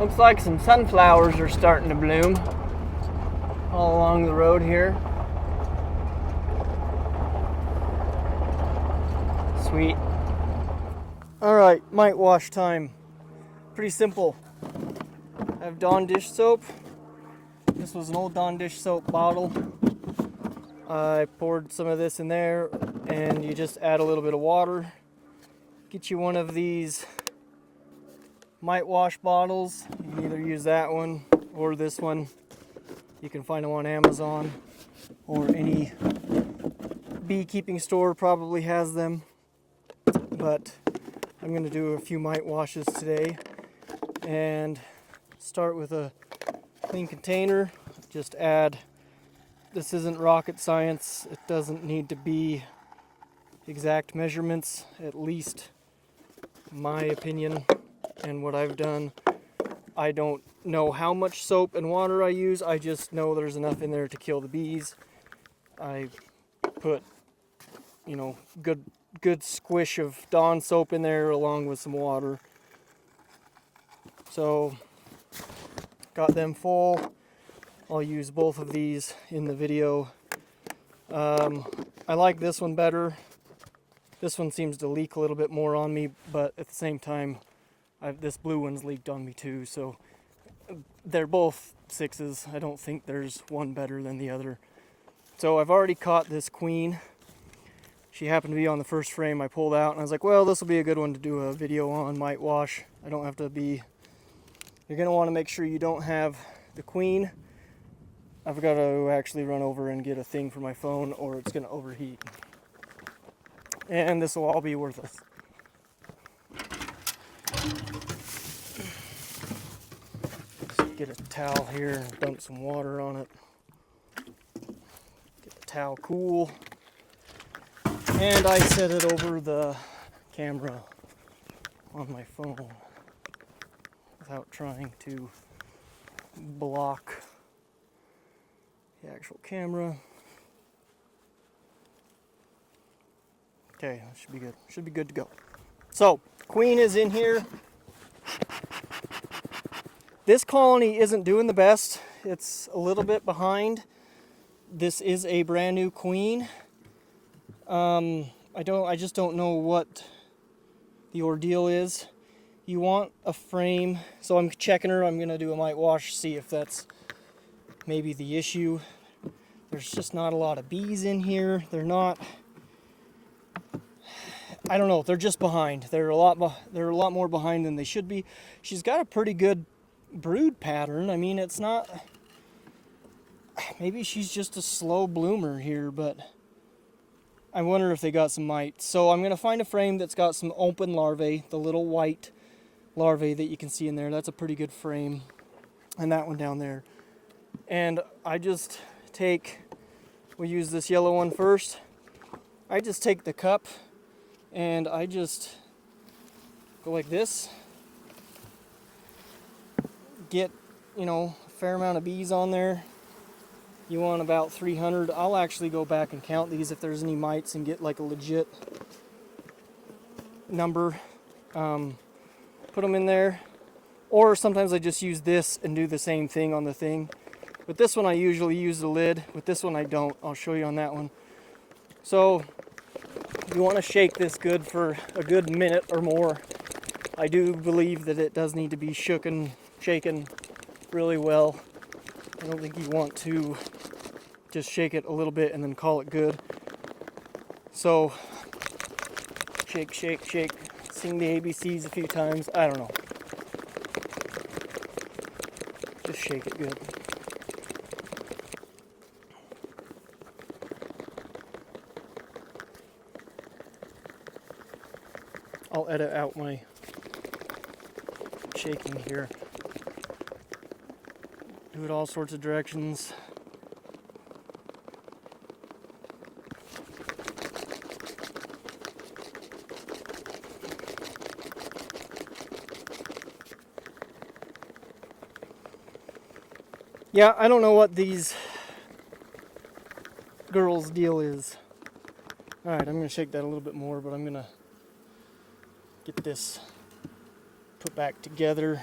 Looks like some sunflowers are starting to bloom all along the road here. Sweet. Alright, mite wash time. Pretty simple. I have Dawn dish soap. This was an old Dawn dish soap bottle. I poured some of this in there, and you just add a little bit of water. Get you one of these mite wash bottles. You can either use that one or this one. You can find them on Amazon, or any beekeeping store probably has them. But I'm going to do a few mite washes today and start with a clean container. Just add, this isn't rocket science. It doesn't need to be exact measurements, at least my opinion and what I've done. I don't know how much soap and water I use. I just know there's enough in there to kill the bees. I put, good squish of Dawn soap in there along with some water. So, got them full. I'll use both of these in the video. I like this one better. This one seems to leak a little bit more on me, but at the same time, this blue one's leaked on me too, so they're both 6s. I don't think there's one better than the other. So I've already caught this queen. She happened to be on the first frame I pulled out, and I was like, well, this will be a good one to do a video on mite wash. I don't have to be... You're going to want to make sure you don't have the queen. I've got to actually run over and get a thing for my phone, or it's going to overheat. And this will all be worthless. Just get a towel here and dump some water on it. Get the towel cool. And I set it over the camera on my phone without trying to block the actual camera. Okay, that should be good. Should be good to go. So, queen is in here. This colony isn't doing the best. It's a little bit behind. This is a brand new queen. I just don't know what the ordeal is. You want a frame, so I'm checking her. I'm gonna do a mite wash, see if that's maybe the issue. There's just not a lot of bees in here. They're not, I don't know, they're just behind. They're a lot more behind than they should be. She's got a pretty good brood pattern. I mean, it's not, maybe she's just a slow bloomer here, but I wonder if they got some mites. So I'm going to find a frame that's got some open larvae, the little white larvae that you can see in there. That's a pretty good frame. And that one down there. And I just take, we'll use this yellow one first. I just take the cup and I just go like this. Get, a fair amount of bees on there. You want about 300. I'll actually go back and count these if there's any mites and get like a legit number. Put them in there. Or sometimes I just use this and do the same thing on the thing. With this one I usually use the lid. With this one I don't. I'll show you on that one. So you want to shake this good for a good minute or more. I do believe that it does need to be shaken really well. I don't think you want to just shake it a little bit and then call it good. So, shake, shake, shake. Sing the ABCs a few times. I don't know. Just shake it good. I'll edit out my shaking here. Do it all sorts of directions. Yeah, I don't know what these girls' deal is. Alright, I'm going to shake that a little bit more, but I'm going to get this put back together.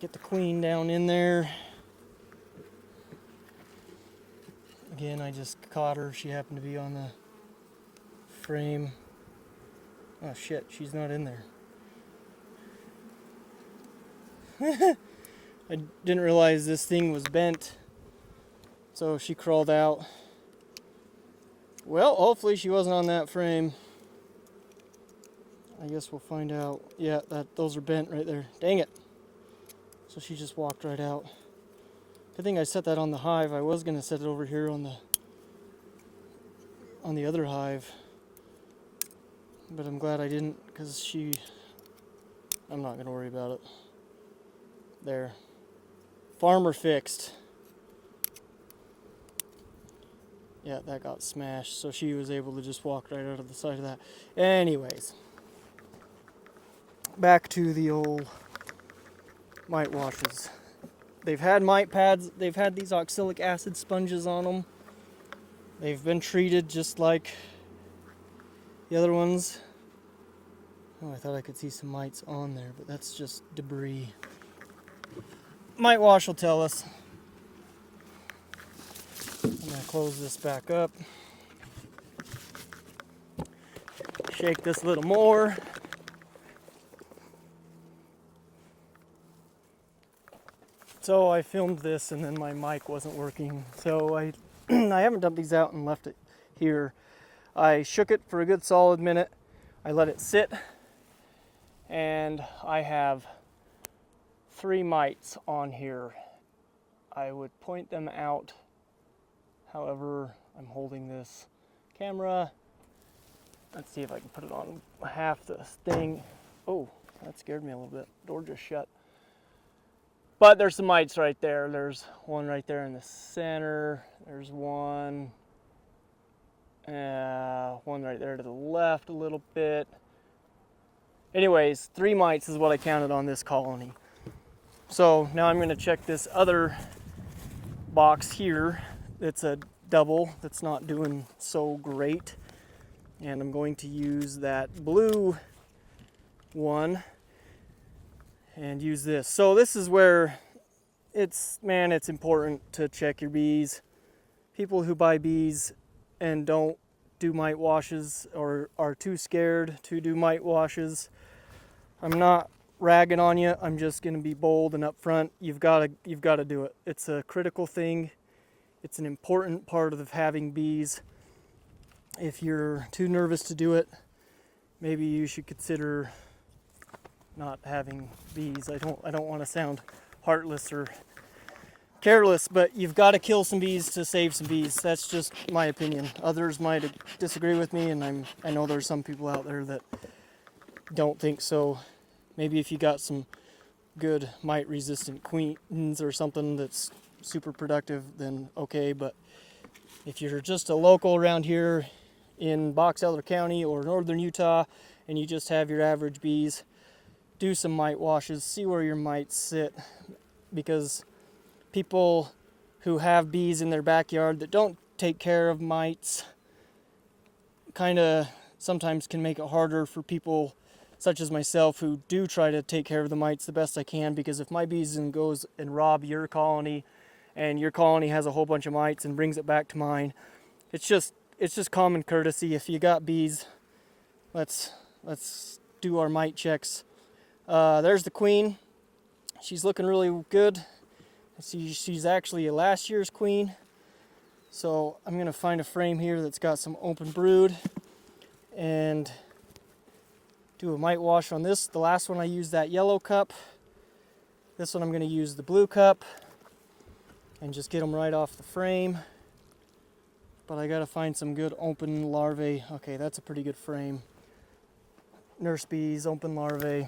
Get the queen down in there. Again, I just caught her. She happened to be on the frame. Oh shit, she's not in there. I didn't realize this thing was bent, so she crawled out. Well, hopefully she wasn't on that frame. I guess we'll find out. Yeah, those are bent right there. Dang it. So she just walked right out. Good thing I set that on the hive. I was going to set it over here on the other hive. But I'm glad I didn't, because I'm not going to worry about it. There. Farmer fixed. Yeah, that got smashed, so she was able to just walk right out of the side of that. Anyways, back to the old mite washes. They've had mite pads, they've had these oxalic acid sponges on them. They've been treated just like the other ones. Oh, I thought I could see some mites on there, but that's just debris. Mite wash will tell us. I'm going to close this back up. Shake this a little more. So I filmed this and then my mic wasn't working. So I haven't dumped these out and left it here. I shook it for a good solid minute. I let it sit. And I have 3 mites on here. I would point them out. However, I'm holding this camera. Let's see if I can put it on half the thing. Oh, that scared me a little bit. Door just shut. But there's some mites right there. There's one right there in the center. There's one right there to the left a little bit. Anyways, 3 mites is what I counted on this colony. So now I'm going to check this other box here. It's a double that's not doing so great. And I'm going to use that blue one and use this. So this is where it's important to check your bees. People who buy bees and don't do mite washes or are too scared to do mite washes, I'm not ragging on you. I'm just going to be bold and upfront. You've got to do it. It's a critical thing. It's an important part of having bees. If you're too nervous to do it, maybe you should consider not having bees. I don't want to sound heartless or careless, but you've got to kill some bees to save some bees. That's just my opinion. Others might disagree with me, and I know there's some people out there that don't think so. Maybe if you got some good mite resistant queens or something that's super productive, then okay. But if you're just a local around here in Box Elder County or northern Utah and you just have your average bees, do some mite washes, see where your mites sit, because people who have bees in their backyard that don't take care of mites kind of sometimes can make it harder for people such as myself who do try to take care of the mites the best I can. Because if my bees goes and rob your colony and your colony has a whole bunch of mites and brings it back to mine, it's just common courtesy. If you got bees, let's do our mite checks. There's the queen. She's looking really good. She's actually a last year's queen. So I'm going to find a frame here that's got some open brood and do a mite wash on this. The last one I used that yellow cup. This one I'm going to use the blue cup and just get them right off the frame. But I got to find some good open larvae. Okay, that's a pretty good frame. Nurse bees, open larvae.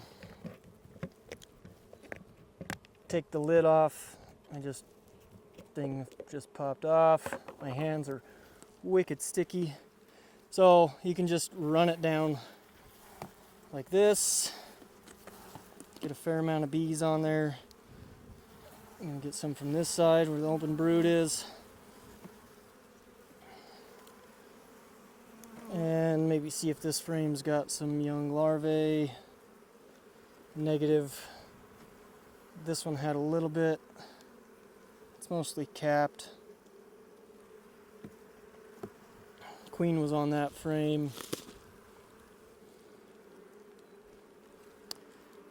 Take the lid off. Thing just popped off. My hands are wicked sticky. So you can just run it down like this. Get a fair amount of bees on there. And get some from this side where the open brood is. And maybe see if this frame's got some young larvae. Negative. This one had a little bit. It's mostly capped. Queen was on that frame.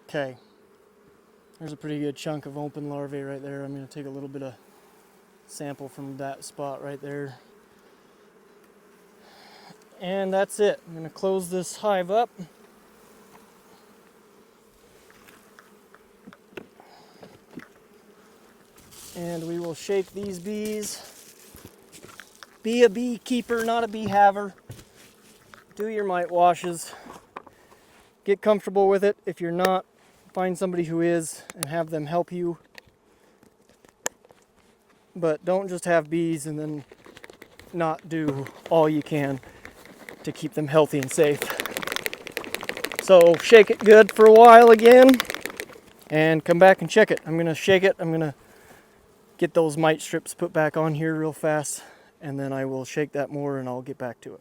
Okay. There's a pretty good chunk of open larvae right there. I'm going to take a little bit of sample from that spot right there. And that's it. I'm going to close this hive up. And we will shake these bees. Be a beekeeper, not a bee haver. Do your mite washes. Get comfortable with it. If you're not, find somebody who is and have them help you. But don't just have bees and then not do all you can to keep them healthy and safe. So shake it good for a while again and come back and check it. I'm going to shake it. I'm going to get those mite strips put back on here real fast, and then I will shake that more and I'll get back to it.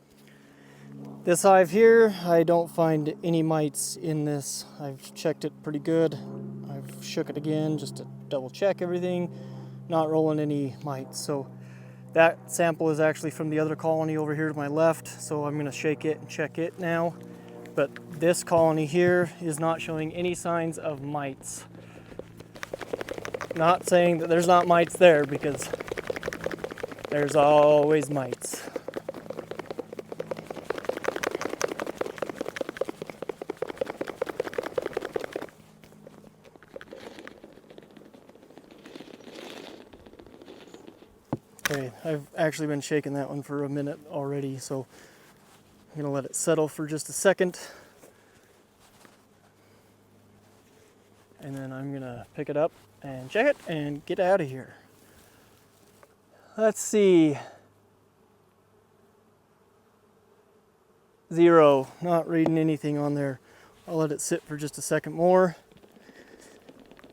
This hive here, I don't find any mites in this. I've checked it pretty good. I've shook it again just to double check everything. Not rolling any mites. So that sample is actually from the other colony over here to my left. So I'm going to shake it and check it now. But this colony here is not showing any signs of mites. Not saying that there's not mites there, because there's always mites. Okay, I've actually been shaking that one for a minute already, so I'm going to let it settle for just a second. And then I'm going to pick it up and check it and get out of here. Let's see. 0. Not reading anything on there. I'll let it sit for just a second more.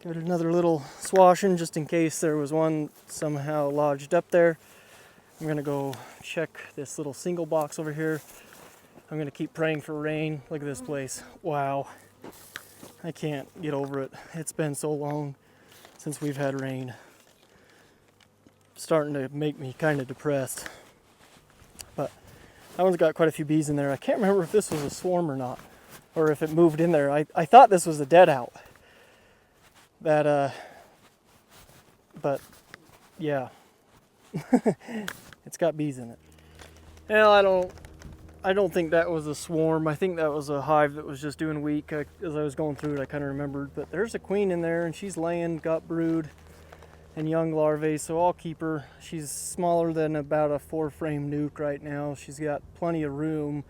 Give it another little swashing just in case there was one somehow lodged up there. I'm going to go check this little single box over here. I'm going to keep praying for rain. Look at this place. Wow. I can't get over it. It's been so long since we've had rain. Starting to make me kind of depressed. But that one's got quite a few bees in there. I can't remember if this was a swarm or not, or if it moved in there. I thought this was a dead out. But yeah, it's got bees in it. Well, I don't think that was a swarm. I think that was a hive that was just doing weak. As I was going through it, I kind of remembered. But there's a queen in there, and she's laying, got brood and young larvae, so I'll keep her. She's smaller than about a 4-frame nuke right now. She's got plenty of room.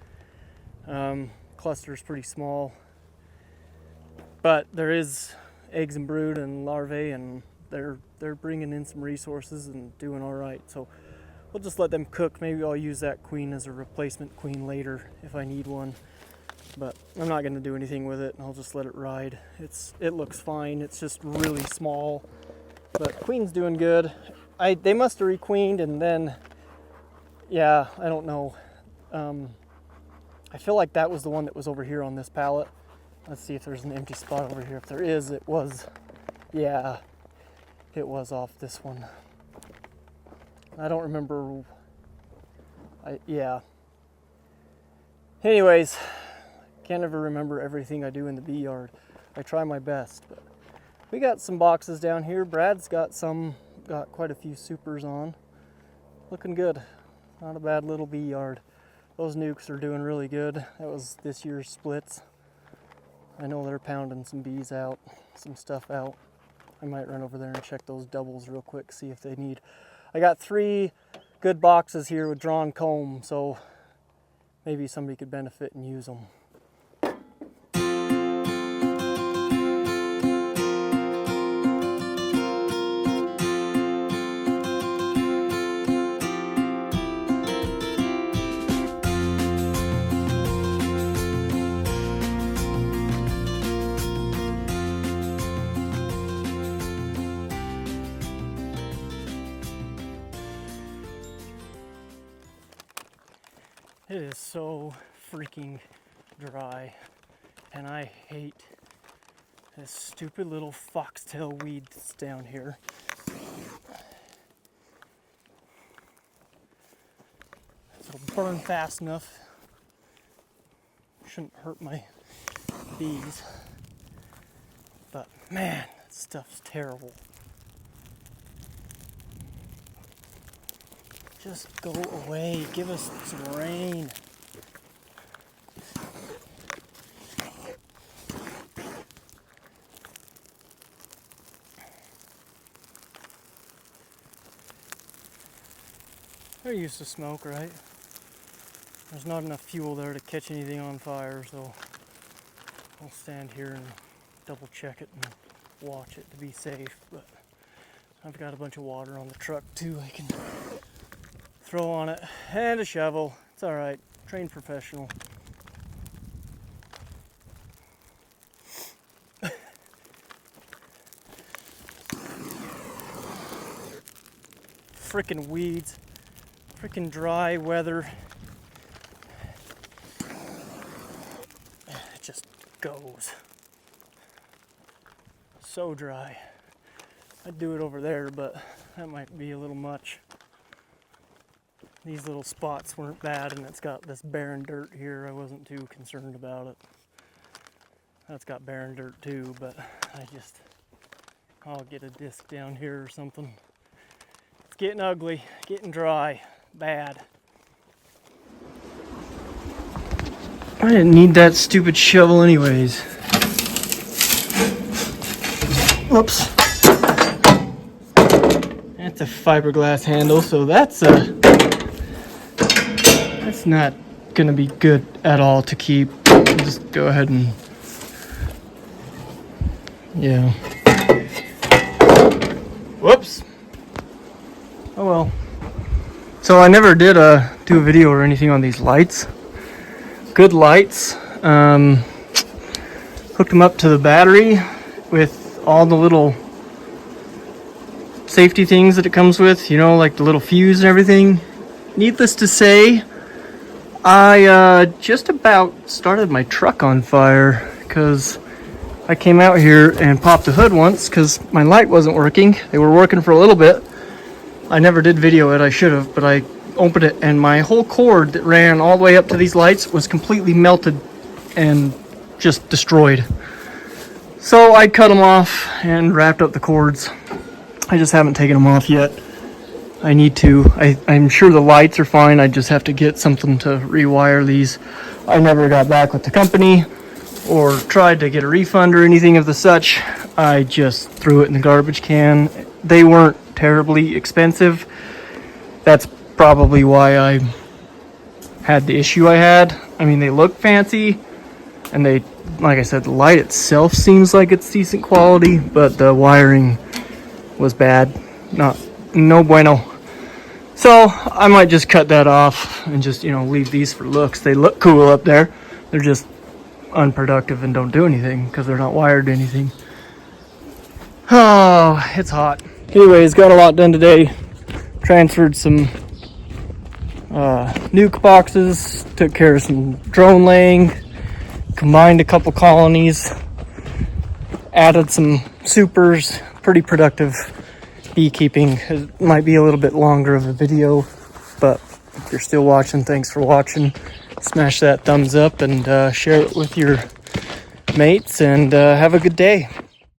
Cluster's pretty small, but there is eggs and brood and larvae, and they're bringing in some resources and doing all right. So we'll just let them cook. Maybe I'll use that queen as a replacement queen later if I need one. But I'm not going to do anything with it. I'll just let it ride. It looks fine. It's just really small. But queen's doing good. They must have requeened, and then, yeah, I don't know. I feel like that was the one that was over here on this pallet. Let's see if there's an empty spot over here. If there is, it was, yeah, it was off this one. I don't remember. Yeah. Anyways, can't ever remember everything I do in the bee yard. I try my best, but we got some boxes down here. Brad's got quite a few supers on. Looking good. Not a bad little bee yard. Those nukes are doing really good. That was this year's splits. I know they're pounding some bees out, some stuff out. I might run over there and check those doubles real quick, see if they need. I got 3 good boxes here with drawn comb, so maybe somebody could benefit and use them. It is so freaking dry, and I hate this stupid little foxtail weed that's down here. It'll burn fast enough. Shouldn't hurt my bees. But man, that stuff's terrible. Just go away. Give us some rain. They're used to smoke, right? There's not enough fuel there to catch anything on fire, so I'll stand here and double check it and watch it to be safe. But I've got a bunch of water on the truck too I can throw on it, and a shovel. It's alright, trained professional. Frickin' weeds. Frickin' dry weather. It just goes. So dry. I'd do it over there, but that might be a little much. These little spots weren't bad, and it's got this barren dirt here. I wasn't too concerned about it. That's got barren dirt too, but I'll get a disc down here or something. It's getting ugly, getting dry, bad. I didn't need that stupid shovel anyways. Whoops. That's a fiberglass handle, so that's not gonna be good at all to keep. I'll just go ahead and, yeah. Whoops. Oh well. So I never did do a video or anything on these lights. Good lights. Hooked them up to the battery with all the little safety things that it comes with, you know, like the little fuse and everything. Needless to say, I just about started my truck on fire because I came out here and popped the hood once because my light wasn't working. They were working for a little bit. I never did video it, I should have, but I opened it and my whole cord that ran all the way up to these lights was completely melted and just destroyed. So I cut them off and wrapped up the cords. I just haven't taken them off yet. I need to. I'm sure the lights are fine. I just have to get something to rewire these. I never got back with the company or tried to get a refund or anything of the such. I just threw it in the garbage can. They weren't terribly expensive. That's probably why I had the issue I had. I mean, they look fancy, and they, like I said, the light itself seems like it's decent quality, but the wiring was bad. No bueno. So I might just cut that off and just, you know, leave these for looks. They look cool up there. They're just unproductive and don't do anything because they're not wired to anything. Oh, it's hot. Anyways, got a lot done today. Transferred some nuke boxes, took care of some drone laying, combined a couple colonies, added some supers. Pretty productive beekeeping. It might be a little bit longer of a video, but if you're still watching, thanks for watching. Smash that thumbs up and share it with your mates, and have a good day.